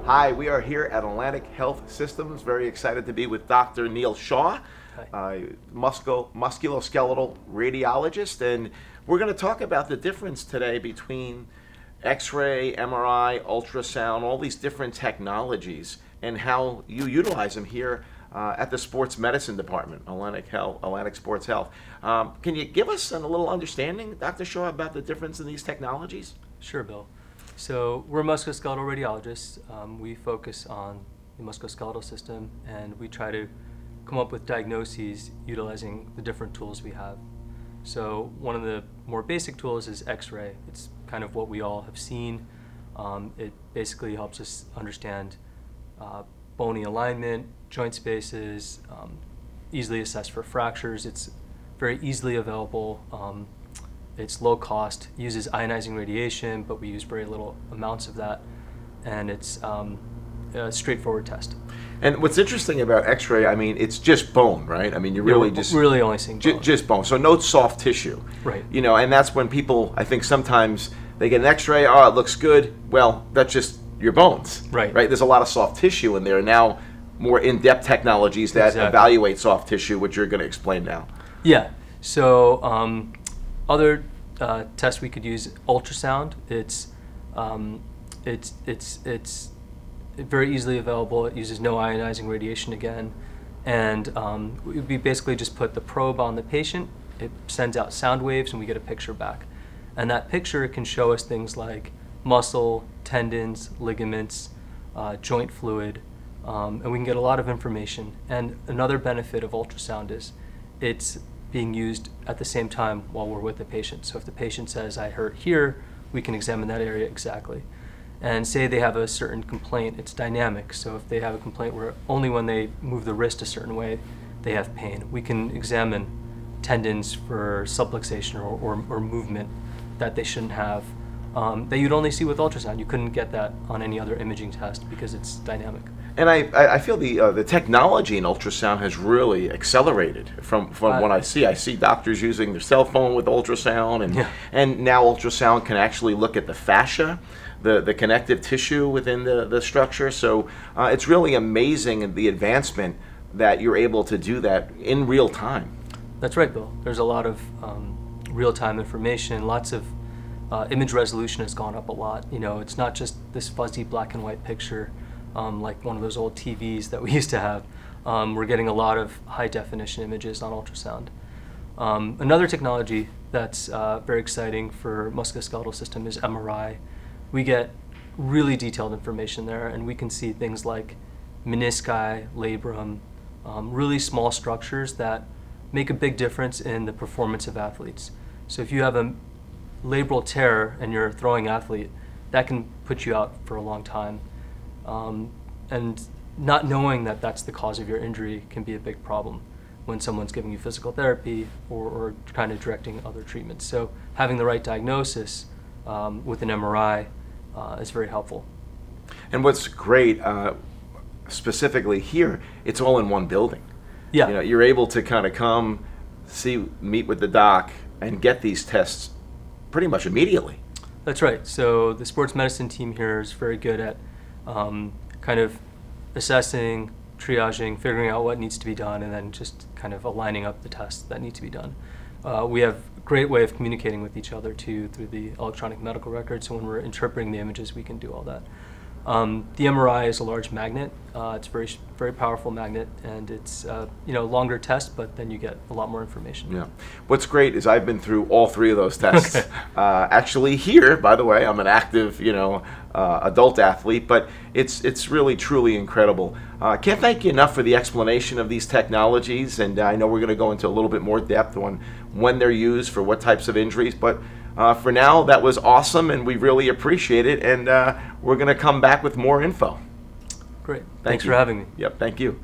Hi, we are here at Atlantic Health Systems. Very excited to be with Dr. Neil Shah, musculoskeletal radiologist, and we're going to talk about the difference today between X-ray, MRI, ultrasound, all these different technologies, and how you utilize them here at the sports medicine department, Atlantic Sports Health. Can you give us a little understanding, Dr. Shah, about the difference in these technologies? Sure, Bill. So we're musculoskeletal radiologists. We focus on the musculoskeletal system, and we try to come up with diagnoses utilizing the different tools we have. So one of the more basic tools is X-ray. It's kind of what we all have seen. It basically helps us understand bony alignment, joint spaces, easily assessed for fractures. It's very easily available. It's low cost, uses ionizing radiation, but we use very little amounts of that, and it's a straightforward test. And what's interesting about X-ray, I mean, it's just bone, right? I mean, you're really really only seeing bone. Just bone, so no soft tissue. Right. You know, and that's when people, I think sometimes they get an X-ray, oh, it looks good. Well, that's just your bones. Right. Right. There's a lot of soft tissue in there. Now, more in-depth technologies that evaluate soft tissue, which you're going to explain now. Yeah. So other tests we could use, ultrasound. It's very easily available. It uses no ionizing radiation again, and we basically just put the probe on the patient. It sends out sound waves, and we get a picture back. And that picture can show us things like muscle, tendons, ligaments, joint fluid, and we can get a lot of information. And another benefit of ultrasound is it's being used at the same time while we're with the patient. So if the patient says, I hurt here, we can examine that area exactly. And say they have a certain complaint, it's dynamic. So if they have a complaint where only when they move the wrist a certain way, they have pain, we can examine tendons for subluxation or movement that they shouldn't have, that you'd only see with ultrasound. You couldn't get that on any other imaging test because it's dynamic. And I feel the technology in ultrasound has really accelerated from what I see. I see doctors using their cell phone with ultrasound, and now ultrasound can actually look at the fascia, the connective tissue within the structure. So it's really amazing the advancement that you're able to do that in real time. That's right, Bill. There's a lot of real-time information. Lots of image resolution has gone up a lot. You know, it's not just this fuzzy black and white picture. Like one of those old TVs that we used to have. We're getting a lot of high-definition images on ultrasound. Another technology that's very exciting for musculoskeletal system is MRI. We get really detailed information there, and we can see things like menisci, labrum, really small structures that make a big difference in the performance of athletes. So if you have a labral tear and you're a throwing athlete, that can put you out for a long time. And not knowing that that's the cause of your injury can be a big problem when someone's giving you physical therapy or kind of directing other treatments. So having the right diagnosis with an MRI is very helpful. And what's great, specifically here, it's all in one building. Yeah. You know, you're able to kind of come, meet with the doc, and get these tests pretty much immediately. That's right. So the sports medicine team here is very good at kind of assessing, triaging, figuring out what needs to be done, and then just kind of aligning up the tests that need to be done. We have a great way of communicating with each other too through the electronic medical record, so when we're interpreting the images, we can do all that. The MRI is a large magnet. It's a very powerful magnet, and it's longer test, but then you get a lot more information. Yeah. What's great is I've been through all three of those tests. Okay. Actually, here, by the way, I'm an active, adult athlete, but it's really truly incredible. Can't thank you enough for the explanation of these technologies, and I know we're going to go into a little bit more depth on when they're used for what types of injuries, but for now, that was awesome, and we really appreciate it, and we're going to come back with more info. Great. Thanks for having me. Yep, thank you.